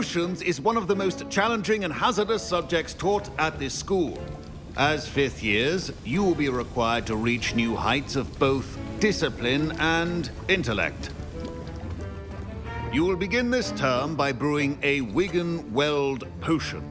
Potions is one of the most challenging and hazardous subjects taught at this school. As fifth years, you will be required to reach new heights of both discipline and intellect. You will begin this term by brewing a Wiggenweld potion.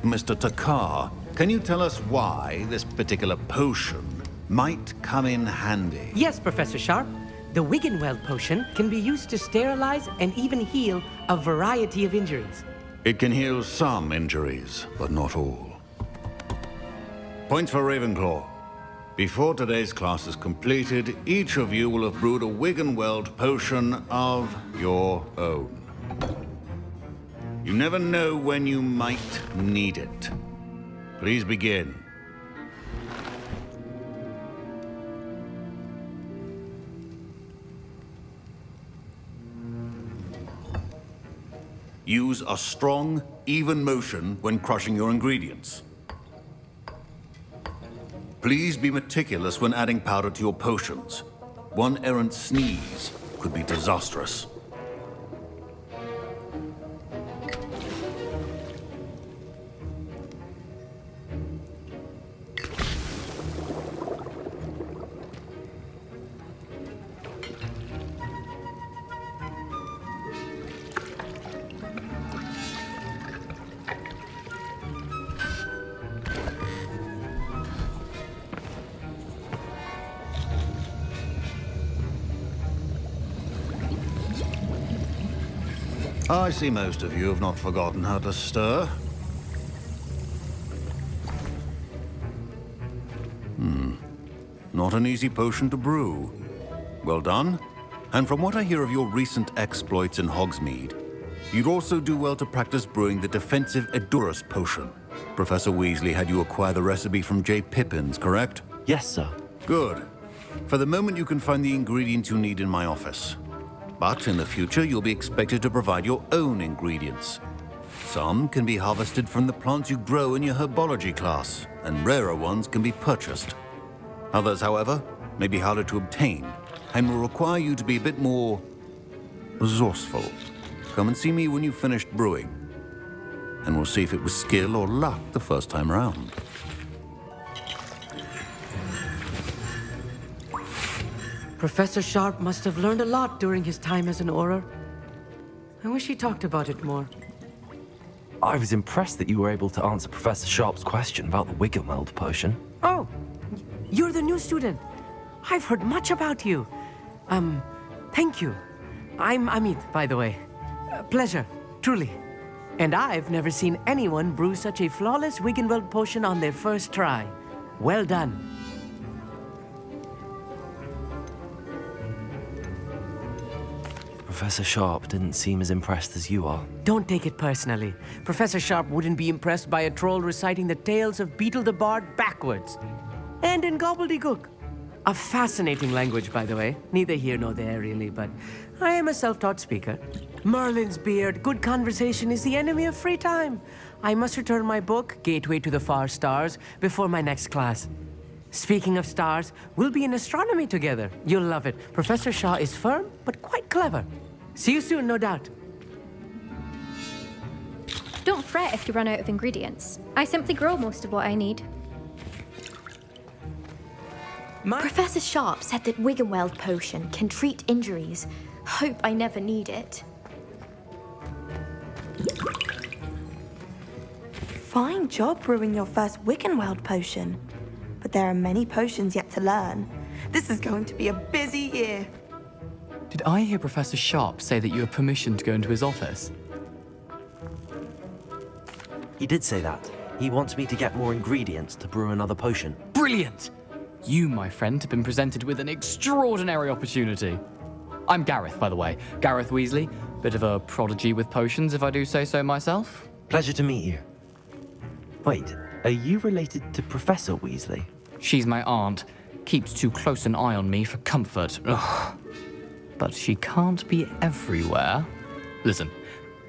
Mr. Takar, can you tell us why this particular potion might come in handy? Yes, Professor Sharp. The Wiggenweld potion can be used to sterilize and even heal a variety of injuries. It can heal some injuries, but not all. Points for Ravenclaw. Before today's class is completed, each of you will have brewed a Wiggenweld potion of your own. You never know when you might need it. Please begin. Use a strong, even motion when crushing your ingredients. Please be meticulous when adding powder to your potions. One errant sneeze could be disastrous. I see most of you have not forgotten how to stir. Not an easy potion to brew. Well done. And from what I hear of your recent exploits in Hogsmeade, you'd also do well to practice brewing the defensive Edurus potion. Professor Weasley had you acquire the recipe from J. Pippins, correct? Yes, sir. Good. For the moment, you can find the ingredients you need in my office. But in the future, you'll be expected to provide your own ingredients. Some can be harvested from the plants you grow in your herbology class, and rarer ones can be purchased. Others, however, may be harder to obtain, and will require you to be a bit more resourceful. Come and see me when you've finished brewing, and we'll see if it was skill or luck the first time around. Professor Sharp must have learned a lot during his time as an Auror. I wish he talked about it more. I was impressed that you were able to answer Professor Sharp's question about the Wiggenweld potion. Oh, you're the new student. I've heard much about you. Thank you. I'm Amit, by the way. Pleasure, truly. And I've never seen anyone brew such a flawless Wiggenweld potion on their first try. Well done. Professor Sharp didn't seem as impressed as you are. Don't take it personally. Professor Sharp wouldn't be impressed by a troll reciting the tales of Beetle the Bard backwards. And in gobbledygook. A fascinating language, by the way. Neither here nor there, really, but I am a self-taught speaker. Merlin's beard, good conversation is the enemy of free time. I must return my book, Gateway to the Far Stars, before my next class. Speaking of stars, we'll be in astronomy together. You'll love it. Professor Shaw is firm, but quite clever. See you soon, no doubt. Don't fret if you run out of ingredients. I simply grow most of what I need. Professor Sharp said that Wiggenweld potion can treat injuries. Hope I never need it. Fine job brewing your first Wiggenweld potion. But there are many potions yet to learn. This is going to be a busy year. Did I hear Professor Sharp say that you have permission to go into his office? He did say that. He wants me to get more ingredients to brew another potion. Brilliant! You, my friend, have been presented with an extraordinary opportunity. I'm Gareth, by the way. Gareth Weasley. Bit of a prodigy with potions, if I do say so myself. Pleasure to meet you. Wait, are you related to Professor Weasley? She's my aunt. Keeps too close an eye on me for comfort. Ugh. But she can't be everywhere. Listen,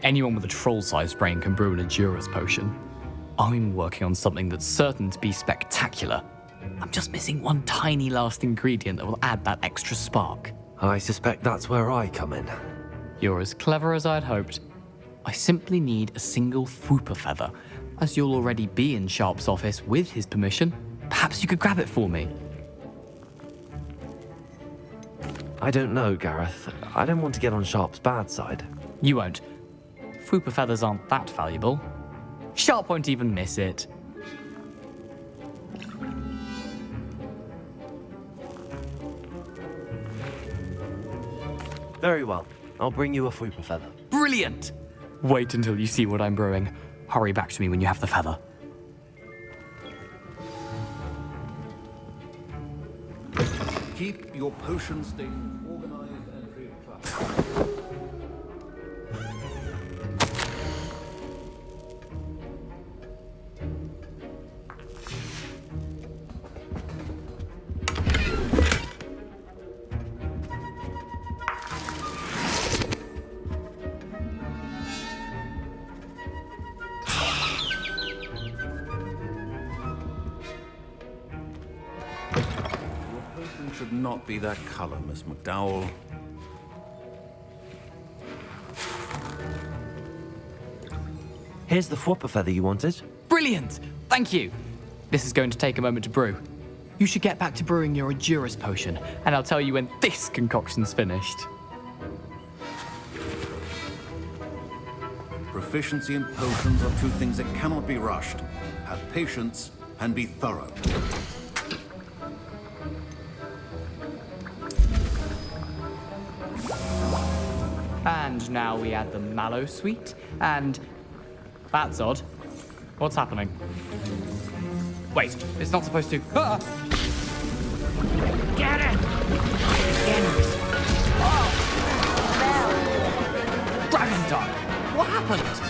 anyone with a troll-sized brain can brew an Edurus potion. I'm working on something that's certain to be spectacular. I'm just missing one tiny last ingredient that will add that extra spark. I suspect that's where I come in. You're as clever as I'd hoped. I simply need a single Fwooper feather. As you'll already be in Sharp's office with his permission, perhaps you could grab it for me. I don't know, Gareth. I don't want to get on Sharp's bad side. You won't. Fwooper feathers aren't that valuable. Sharp won't even miss it. Very well. I'll bring you a Fwooper feather. Brilliant! Wait until you see what I'm brewing. Hurry back to me when you have the feather. Keep your potion stations organized and free of clutter. Should not be that color, Miss McDowell. Here's the Fwooper feather you wanted. Brilliant! Thank you! This is going to take a moment to brew. You should get back to brewing your Edurus potion, and I'll tell you when this concoction's finished. Proficiency in potions are two things that cannot be rushed. Have patience and be thorough. And now we add the mallow sweet, and... That's odd. What's happening? Wait, it's not supposed to... Ah! Get it! Get it! Oh! Dragon Dog! What happened?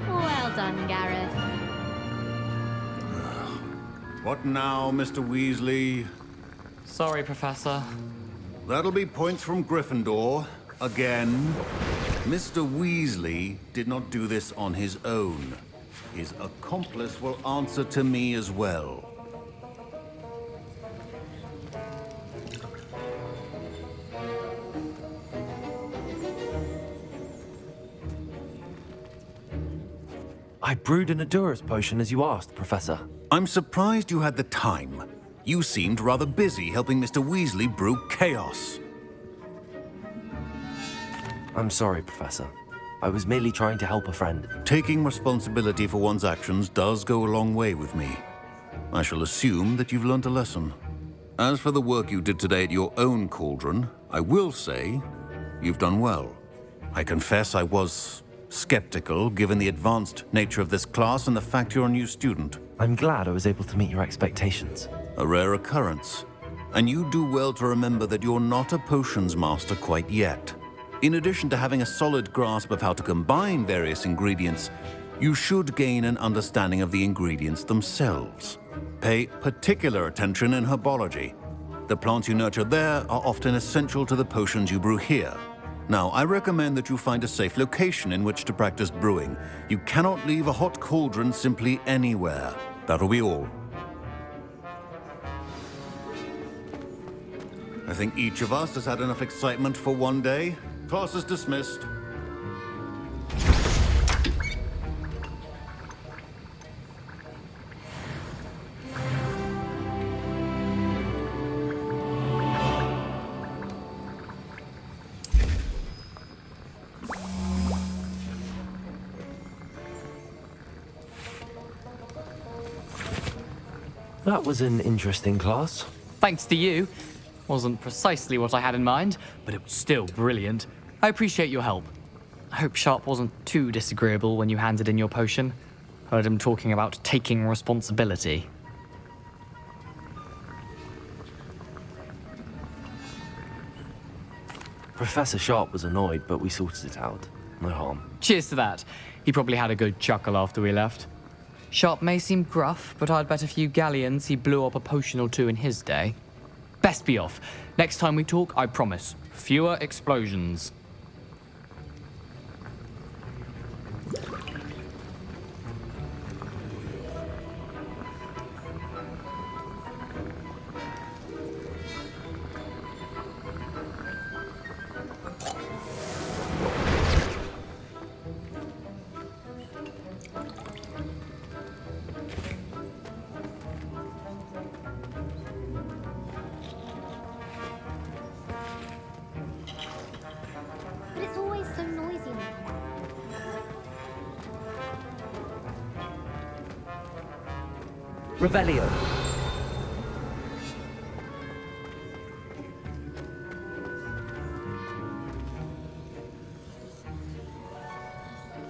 Well done, Gareth. What now, Mr. Weasley? Sorry, Professor. That'll be points from Gryffindor. Again. Mr. Weasley did not do this on his own. His accomplice will answer to me as well. I brewed an Edurus potion as you asked, Professor. I'm surprised you had the time. You seemed rather busy helping Mr. Weasley brew chaos. I'm sorry, Professor. I was merely trying to help a friend. Taking responsibility for one's actions does go a long way with me. I shall assume that you've learnt a lesson. As for the work you did today at your own cauldron, I will say you've done well. I confess I was skeptical given the advanced nature of this class and the fact you're a new student. I'm glad I was able to meet your expectations. A rare occurrence. And you do well to remember that you're not a potions master quite yet. In addition to having a solid grasp of how to combine various ingredients, you should gain an understanding of the ingredients themselves. Pay particular attention in herbology. The plants you nurture there are often essential to the potions you brew here. Now, I recommend that you find a safe location in which to practice brewing. You cannot leave a hot cauldron simply anywhere. That'll be all. I think each of us has had enough excitement for one day. Class is dismissed. That was an interesting class. Thanks to you. Wasn't precisely what I had in mind, but it was still brilliant. I appreciate your help. I hope Sharp wasn't too disagreeable when you handed in your potion. Heard him talking about taking responsibility. Professor Sharp was annoyed, but we sorted it out. No harm. Cheers to that. He probably had a good chuckle after we left. Sharp may seem gruff, but I'd bet a few galleons he blew up a potion or two in his day. Best be off. Next time we talk, I promise, fewer explosions. Revelio.